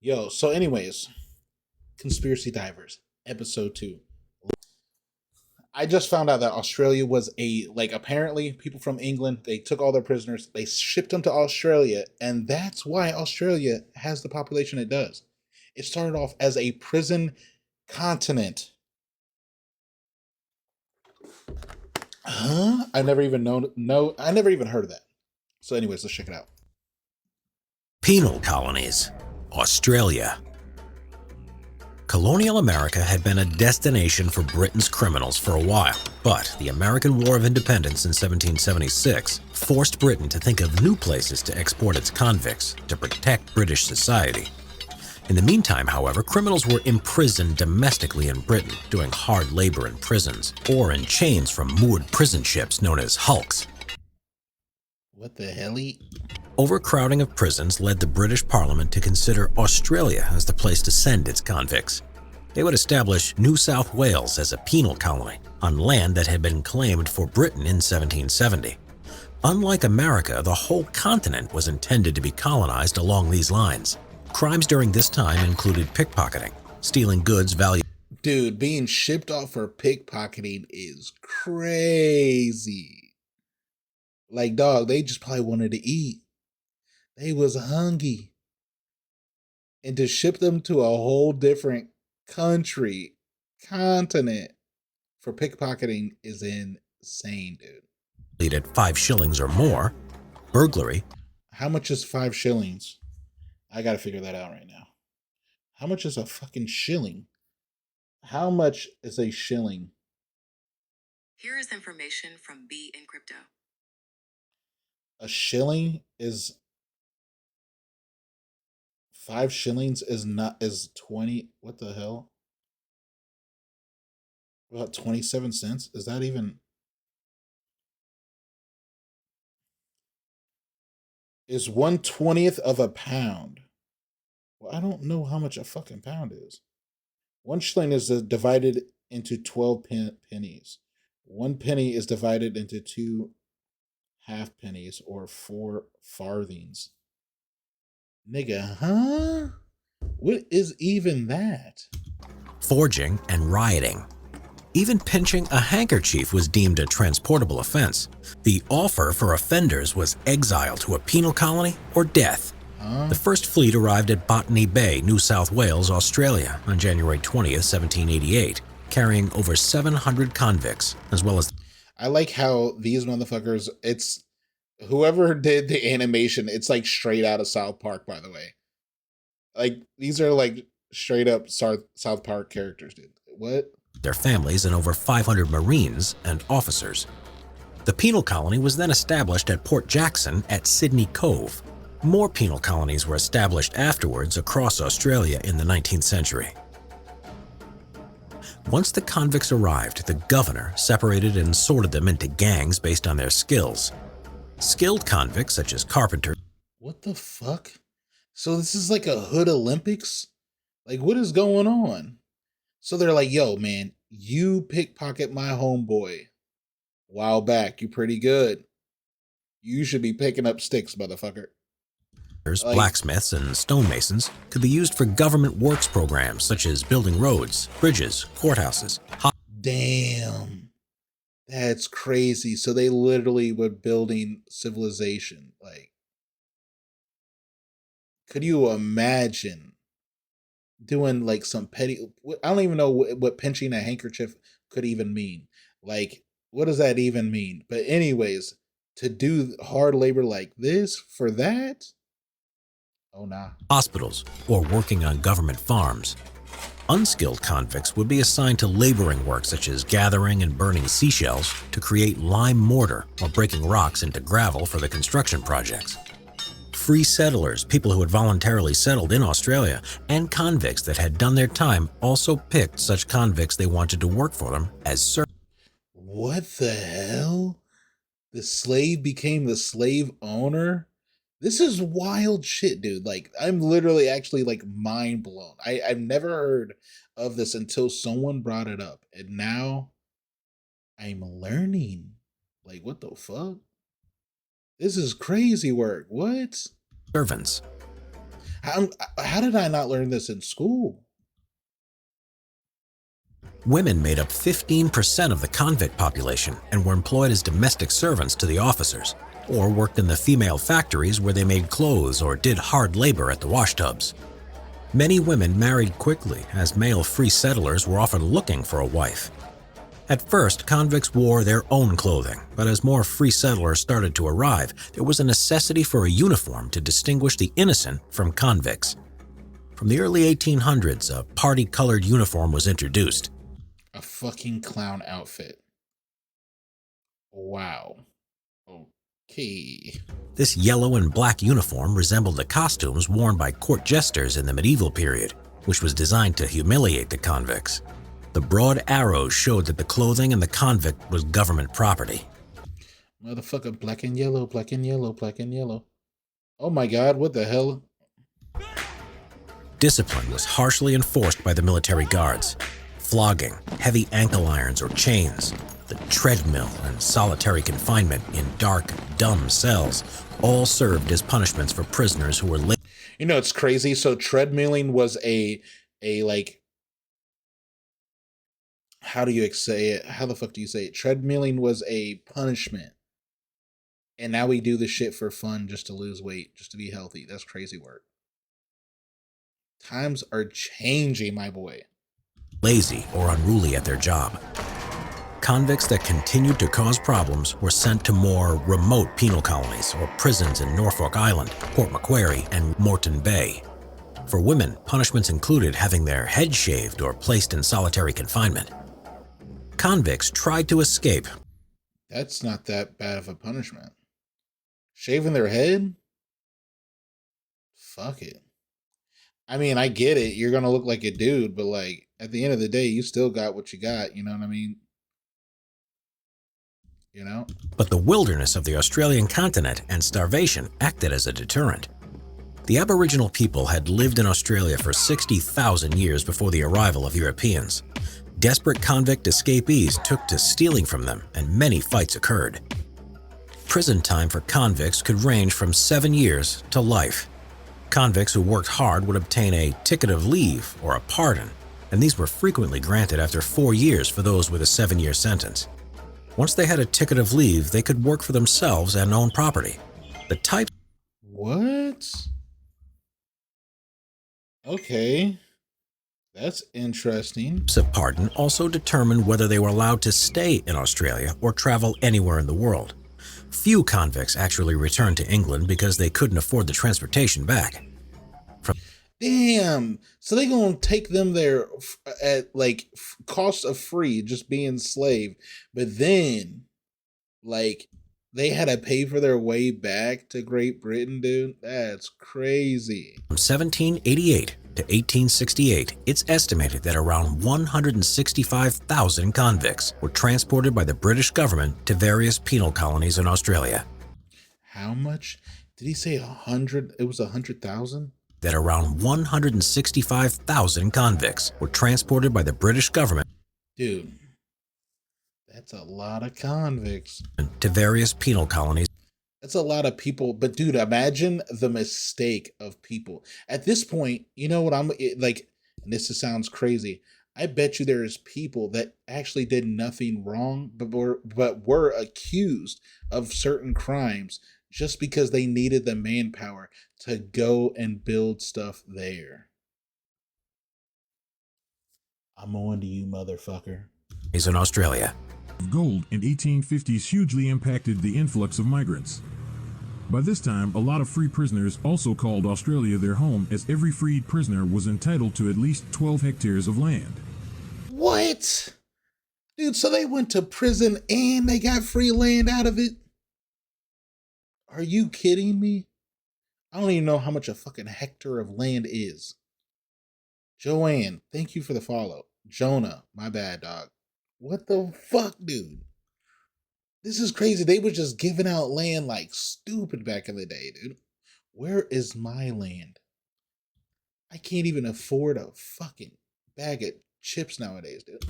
Yo, so anyways, Conspiracy Divers, episode 2. I just found out that Australia was apparently people from England, they took all their prisoners, they shipped them to Australia, and that's why Australia has the population it does. It started off as a prison continent. Huh? I never even I never even heard of that. So anyways, let's check it out. Penal colonies, Australia. Colonial America had been a destination for Britain's criminals for a while, but the American War of Independence in 1776 forced Britain to think of new places to export its convicts to protect British society. In the meantime, however, criminals were imprisoned domestically in Britain, doing hard labor in prisons, or in chains from moored prison ships known as hulks. What the hell? Overcrowding of prisons led the British Parliament to consider Australia as the place to send its convicts. They would establish New South Wales as a penal colony on land that had been claimed for Britain in 1770. Unlike America, the whole continent was intended to be colonized along these lines. Crimes during this time included pickpocketing, stealing goods valued. Dude, being shipped off for pickpocketing is crazy. Like, dog, they just probably wanted to eat. They was hungry. And to ship them to a whole different continent for pickpocketing is insane, dude. At 5 shillings or more, burglary. How much is 5 shillings? I gotta figure that out right now. How much is a fucking shilling? How much is a shilling? Here is information from B in crypto. A shilling is 5 shillings is 20. What the hell? About 27 cents? Is that even? Is 1/20th of a pound? Well, I don't know how much a fucking pound is. 1 shilling is divided into 12 pennies. 1 penny is divided into 2 half pennies or 4 farthings. Nigga, huh? What is even that? Forging and rioting. Even pinching a handkerchief was deemed a transportable offense. The offer for offenders was exile to a penal colony or death. The first fleet arrived at Botany Bay, New South Wales, Australia on January 20th, 1788, carrying over 700 convicts, as well as... I like how these motherfuckers, it's... Whoever did the animation, it's like straight out of South Park, by the way. Like, these are like straight up South Park characters, dude. What? Their families and over 500 Marines and officers. The penal colony was then established at Port Jackson at Sydney Cove. More penal colonies were established afterwards across Australia in the 19th century. Once the convicts arrived, the governor separated and sorted them into gangs based on their skills. Skilled convicts, such as carpenters. What the fuck? So this is like a hood Olympics? Like, what is going on? So they're like, yo, man, you pickpocket my homeboy. While back, you pretty good. You should be picking up sticks, motherfucker. Blacksmiths and stonemasons could be used for government works programs such as building roads, bridges, courthouses. Damn. That's crazy. So they literally were building civilization. Like, could you imagine doing like some petty... I don't even know what pinching a handkerchief could even mean. Like, what does that even mean? But anyways, to do hard labor like this for that? Oh, nah. Hospitals or working on government farms. Unskilled convicts would be assigned to laboring work such as gathering and burning seashells to create lime mortar or breaking rocks into gravel for the construction projects. Free settlers, people who had voluntarily settled in Australia, and convicts that had done their time also picked such convicts they wanted to work for them as servants. What the hell? The slave became the slave owner? This is wild shit, dude. Like, I'm literally actually like mind blown. I've never heard of this until someone brought it up. And now I'm learning. Like, what the fuck? This is crazy work. What? Servants. How did I not learn this in school? Women made up 15% of the convict population and were employed as domestic servants to the officers, or worked in the female factories where they made clothes or did hard labor at the washtubs. Many women married quickly, as male free settlers were often looking for a wife. At first, convicts wore their own clothing, but as more free settlers started to arrive, there was a necessity for a uniform to distinguish the innocent from convicts. From the early 1800s, a party-colored uniform was introduced. A fucking clown outfit. Wow. Okay. This yellow and black uniform resembled the costumes worn by court jesters in the medieval period, which was designed to humiliate the convicts. The broad arrows showed that the clothing in the convict was government property. Motherfucker, black and yellow, black and yellow, black and yellow. Oh my god, what the hell? Discipline was harshly enforced by the military guards. Flogging, heavy ankle irons or chains, the treadmill, and solitary confinement in dark, dumb cells all served as punishments for prisoners who were late. You know, it's crazy. So treadmilling was a like, how do you say it? How the fuck do you say it? Treadmilling was a punishment. And now we do this shit for fun just to lose weight, just to be healthy. That's crazy work. Times are changing, my boy. Lazy or unruly at their job. Convicts that continued to cause problems were sent to more remote penal colonies or prisons in Norfolk Island, Port Macquarie, and Moreton Bay. For women, punishments included having their head shaved or placed in solitary confinement. Convicts tried to escape. That's not that bad of a punishment. Shaving their head? Fuck it. I mean, I get it. You're gonna look like a dude, but like at the end of the day, you still got what you got. You know what I mean? You know? But the wilderness of the Australian continent and starvation acted as a deterrent. The Aboriginal people had lived in Australia for 60,000 years before the arrival of Europeans. Desperate convict escapees took to stealing from them, and many fights occurred. Prison time for convicts could range from 7 years to life. Convicts who worked hard would obtain a ticket of leave or a pardon, and these were frequently granted after 4 years for those with a 7-year sentence. Once they had a ticket of leave, they could work for themselves and own property. The types What? Okay. That's interesting. of pardon also determined whether they were allowed to stay in Australia or travel anywhere in the world. Few convicts actually returned to England because they couldn't afford the transportation back. Damn. So they gonna take them there at like cost of free, just being slave. But then, like, they had to pay for their way back to Great Britain, dude. That's crazy. From 1788 to 1868, it's estimated that around 165,000 convicts were transported by the British government to various penal colonies in Australia. How much? Did he say 100? It was 100,000? That around 165,000 convicts were transported by the British government Dude, that's a lot of convicts. to various penal colonies. That's a lot of people. But dude, imagine the mistake of people. At this point, you know what I'm like, and this sounds crazy. I bet you there's people that actually did nothing wrong, but were accused of certain crimes just because they needed the manpower to go and build stuff there. I'm on to you, motherfucker. Is in Australia. Gold in 1850s hugely impacted the influx of migrants. By this time, a lot of free prisoners also called Australia their home, as every freed prisoner was entitled to at least 12 hectares of land. What? Dude, so they went to prison and they got free land out of it? Are you kidding me? I don't even know how much a fucking hectare of land is. Joanne, thank you for the follow. Jonah, my bad, dog. What the fuck, dude? This is crazy. They were just giving out land like stupid back in the day, dude. Where is my land? I can't even afford a fucking bag of chips nowadays, dude.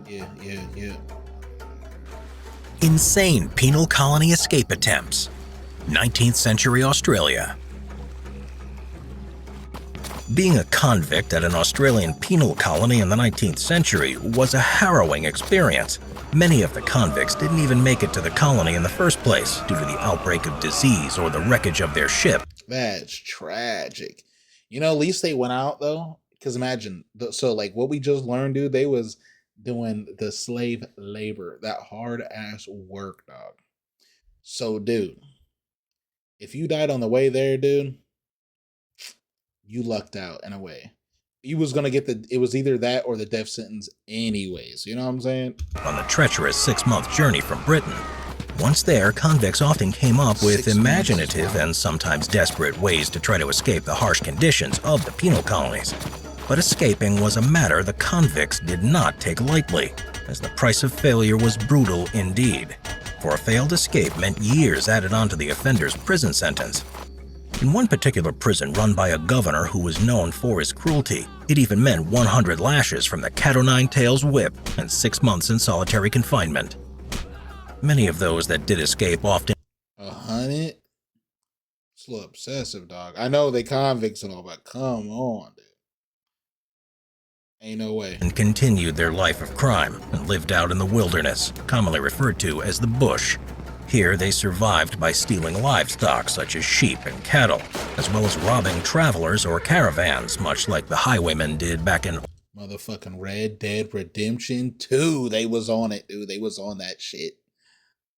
Yeah. Insane penal colony escape attempts. 19th century Australia. Being a convict at an Australian penal colony in the 19th century was a harrowing experience. Many of the convicts didn't even make it to the colony in the first place due to the outbreak of disease or the wreckage of their ship. That's tragic. You know, at least they went out though. Because imagine, so like what we just learned, dude, they was doing the slave labor, that hard ass work, dog. So, dude, if you died on the way there, dude, you lucked out in a way. You was gonna get it was either that or the death sentence anyways. You know what I'm saying? On the treacherous 6-month journey from Britain. Once there, convicts often came up with imaginative and sometimes desperate ways to try to escape the harsh conditions of the penal colonies. But escaping was a matter the convicts did not take lightly, as the price of failure was brutal indeed. For a failed escape meant years added onto the offender's prison sentence. In one particular prison run by a governor who was known for his cruelty, it even meant 100 lashes from the cat-o'-nine-tails whip and 6 months in solitary confinement. Many of those that did escape often 100? It's a little obsessive, dog. I know they convicts and all, but come on, dude. Ain't no way. and continued their life of crime and lived out in the wilderness, commonly referred to as the bush. Here they survived by stealing livestock such as sheep and cattle, as well as robbing travelers or caravans, much like the highwaymen did back in Motherfucking Red Dead Redemption 2. They was on it, dude. They was on that shit.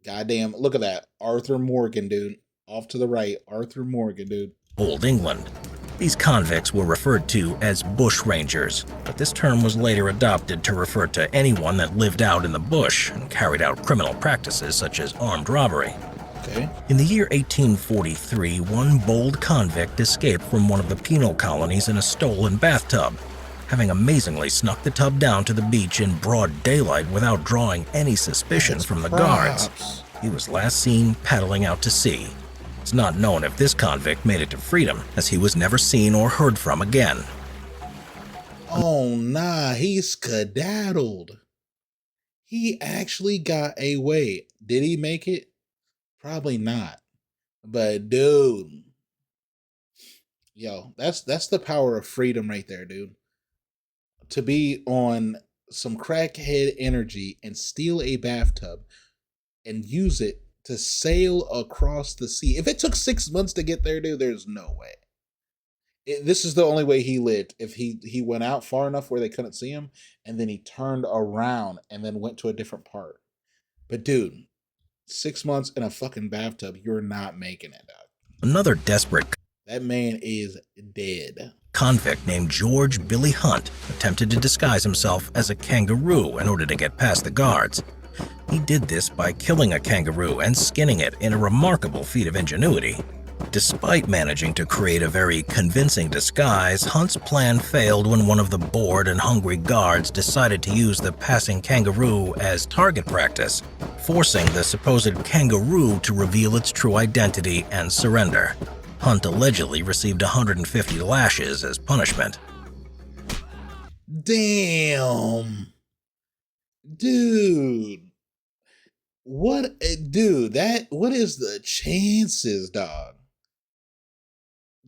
Goddamn, look at that. Arthur Morgan, dude. Off to the right. Arthur Morgan, dude. Old England. These convicts were referred to as bushrangers, but this term was later adopted to refer to anyone that lived out in the bush and carried out criminal practices such as armed robbery. Okay. In the year 1843, one bold convict escaped from one of the penal colonies in a stolen bathtub, having amazingly snuck the tub down to the beach in broad daylight without drawing any suspicion from the guards. He was last seen paddling out to sea. It's not known if this convict made it to freedom, as he was never seen or heard from again. Oh, nah. He skedaddled. He actually got away. Did he make it? Probably not. But, dude. Yo, that's the power of freedom right there, dude. To be on some crackhead energy and steal a bathtub and use it to sail across the sea. If it took 6 months to get there, dude, there's no way. This is the only way he lived. If he went out far enough where they couldn't see him, and then he turned around and then went to a different part. But dude, 6 months in a fucking bathtub, you're not making it, dog. Another desperate That man is dead. convict named George Billy Hunt attempted to disguise himself as a kangaroo in order to get past the guards. He did this by killing a kangaroo and skinning it in a remarkable feat of ingenuity. Despite managing to create a very convincing disguise, Hunt's plan failed when one of the bored and hungry guards decided to use the passing kangaroo as target practice, forcing the supposed kangaroo to reveal its true identity and surrender. Hunt allegedly received 150 lashes as punishment. Damn. Dude. What, dude, what is the chances, dog?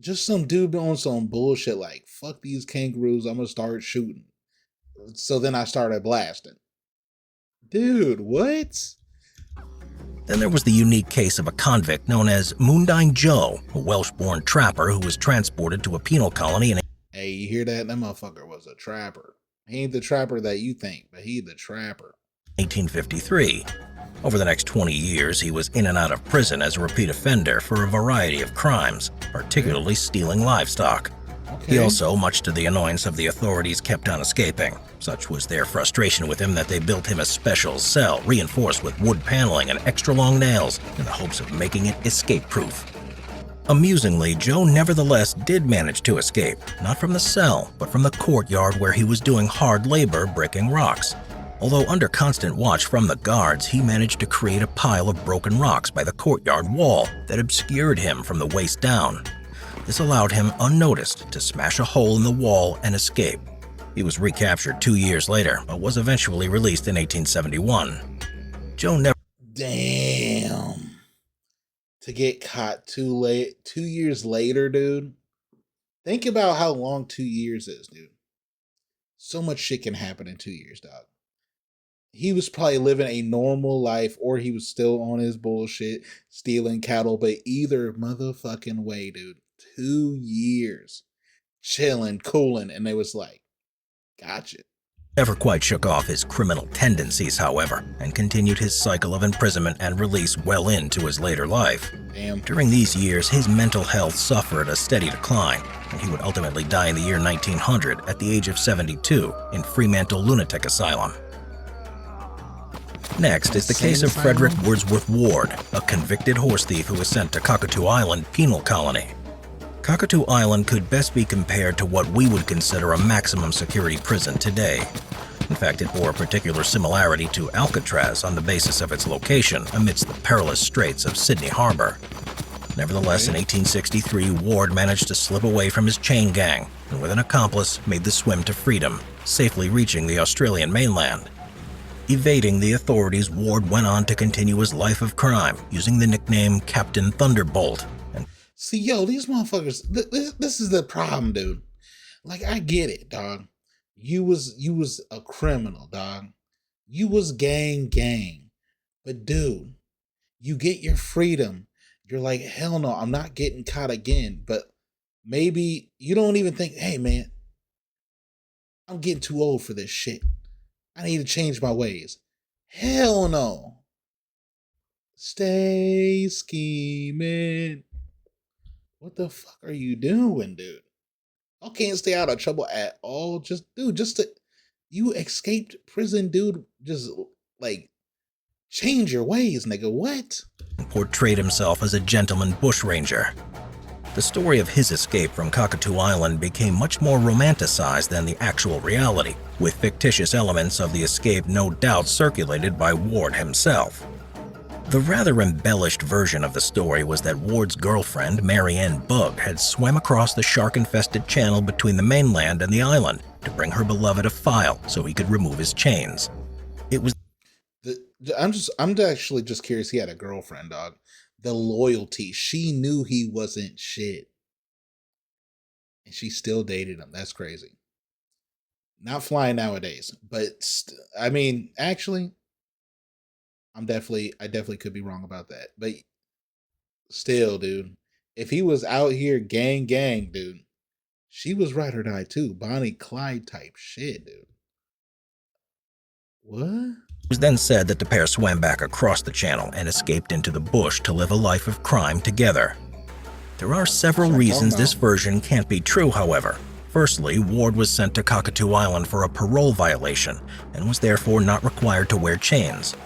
Just some dude on some bullshit like, fuck these kangaroos, I'm gonna start shooting. So then I started blasting. Dude, what? Then there was the unique case of a convict known as Moondine Joe, a Welsh-born trapper who was transported to a penal colony in Hey, you hear that? That motherfucker was a trapper. He ain't the trapper that you think, but he the trapper. 1853. Over the next 20 years, he was in and out of prison as a repeat offender for a variety of crimes, particularly stealing livestock. Okay. He also, much to the annoyance of the authorities, kept on escaping. Such was their frustration with him that they built him a special cell reinforced with wood paneling and extra long nails in the hopes of making it escape-proof. Amusingly, Joe nevertheless did manage to escape, not from the cell, but from the courtyard where he was doing hard labor breaking rocks. Although under constant watch from the guards, he managed to create a pile of broken rocks by the courtyard wall that obscured him from the waist down. This allowed him, unnoticed, to smash a hole in the wall and escape. He was recaptured 2 years later, but was eventually released in 1871. Joe never Damn. to get caught too late, 2 years later, dude. Think about how long 2 years is, dude. So much shit can happen in 2 years, dog. He was probably living a normal life, or he was still on his bullshit, stealing cattle, but either motherfucking way, dude. 2 years. Chilling, cooling, and they was like, gotcha. Never quite shook off his criminal tendencies, however, and continued his cycle of imprisonment and release well into his later life. Damn. During these years, his mental health suffered a steady decline, and he would ultimately die in the year 1900 at the age of 72 in Fremantle Lunatic Asylum. Next is the case of Frederick Wordsworth Ward, a convicted horse thief who was sent to Cockatoo Island Penal Colony. Cockatoo Island could best be compared to what we would consider a maximum security prison today. In fact, it bore a particular similarity to Alcatraz on the basis of its location amidst the perilous straits of Sydney Harbor. Nevertheless, in 1863, Ward managed to slip away from his chain gang and with an accomplice made the swim to freedom, safely reaching the Australian mainland. Evading the authorities, Ward went on to continue his life of crime, using the nickname Captain Thunderbolt. See, yo, these motherfuckers, this is the problem, dude. Like, I get it, dog. You was a criminal, dog. You was gang. But, dude, you get your freedom. You're like, hell no, I'm not getting caught again. But maybe you don't even think, hey, man, I'm getting too old for this shit. I need to change my ways. Hell no. Stay scheming. What the fuck are you doing, dude? I can't stay out of trouble at all. You escaped prison, dude. Just like change your ways, nigga. What? Portrayed himself as a gentleman bushranger. The story of his escape from Cockatoo Island became much more romanticized than the actual reality, with fictitious elements of the escape no doubt circulated by Ward himself. The rather embellished version of the story was that Ward's girlfriend, Mary Ann Bugg, had swam across the shark-infested channel between the mainland and the island to bring her beloved a file so he could remove his chains. It was I'm actually just curious. He had a girlfriend, dog. The loyalty. She knew he wasn't shit, and she still dated him. That's crazy. Not flying nowadays, but I mean, actually, I definitely could be wrong about that. But still, dude, if he was out here gang, dude, she was ride or die too. Bonnie Clyde type shit, dude. What? It was then said that the pair swam back across the channel and escaped into the bush to live a life of crime together. There are several reasons this version can't be true, however. Firstly, Ward was sent to Cockatoo Island for a parole violation and was therefore not required to wear chains.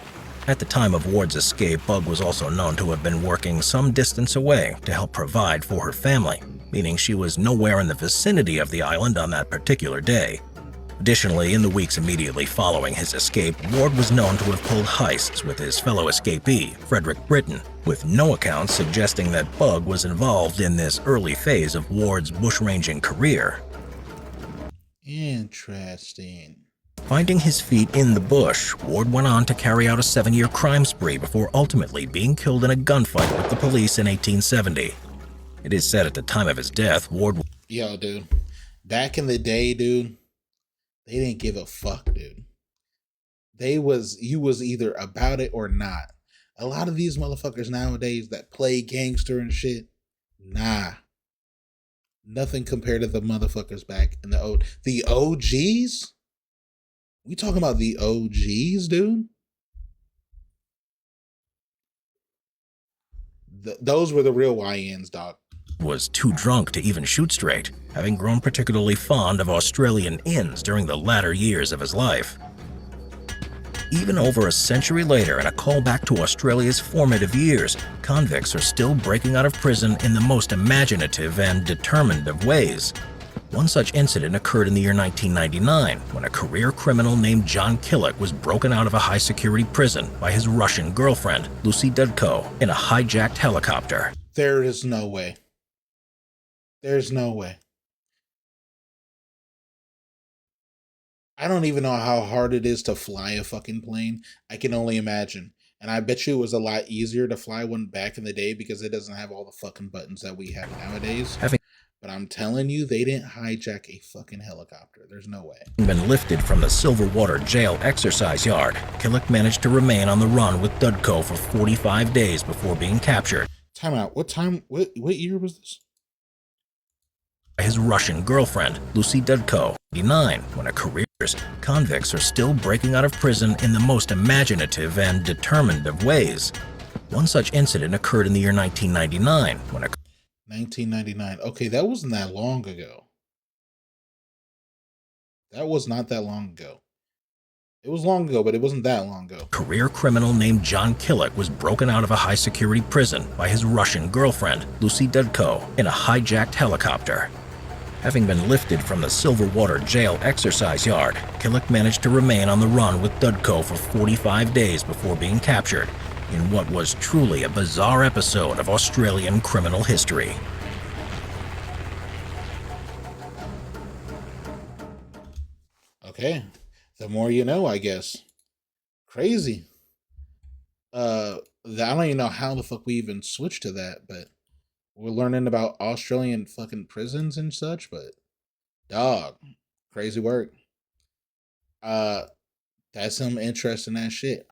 At the time of Ward's escape, Bugg was also known to have been working some distance away to help provide for her family, meaning she was nowhere in the vicinity of the island on that particular day. Additionally, in the weeks immediately following his escape, Ward was known to have pulled heists with his fellow escapee, Frederick Britton, with no accounts suggesting that Bugg was involved in this early phase of Ward's bushranging career. Interesting. Finding his feet in the bush, Ward went on to carry out a 7-year crime spree before ultimately being killed in a gunfight with the police in 1870. It is said at the time of his death, Ward... Yo, dude. Back in the day, dude, they didn't give a fuck, dude. You was either about it or not. A lot of these motherfuckers nowadays that play gangster and shit, nah. Nothing compared to the motherfuckers back in the OGs? We talking about the OGs, dude? Those were the real YNs, dog. Was too drunk to even shoot straight, having grown particularly fond of Australian inns during the latter years of his life. Even over a century later, and a callback to Australia's formative years, convicts are still breaking out of prison in the most imaginative and determined of ways. One such incident occurred in the year 1999, when a career criminal named John Killick was broken out of a high-security prison by his Russian girlfriend, Lucy Dudko, in a hijacked helicopter. There is no way. There's no way. I don't even know how hard it is to fly a fucking plane. I can only imagine. And I bet you it was a lot easier to fly one back in the day because it doesn't have all the fucking buttons that we have nowadays. But I'm telling you, they didn't hijack a fucking helicopter. There's no way. Been lifted from the Silverwater jail exercise yard, Killick managed to remain on the run with Dudko for 45 days before being captured. Time out. What year was this? By his Russian girlfriend, Lucy Dudko, 89, when a career's convicts are still breaking out of prison in the most imaginative and determined of ways. One such incident occurred in the year 1999, when a 1999. Okay, that wasn't that long ago. That was not that long ago. It was long ago, but it wasn't that long ago. Career criminal named John Killick was broken out of a high-security prison by his Russian girlfriend, Lucy Dudko, in a hijacked helicopter. Having been lifted from the Silverwater jail exercise yard, Killick managed to remain on the run with Dudko for 45 days before being captured, in what was truly a bizarre episode of Australian criminal history. Okay, the more you know, I guess. Crazy. I don't even know how the fuck we even switched to that, but we're learning about Australian fucking prisons and such. But dog, crazy work. That's some interesting ass shit.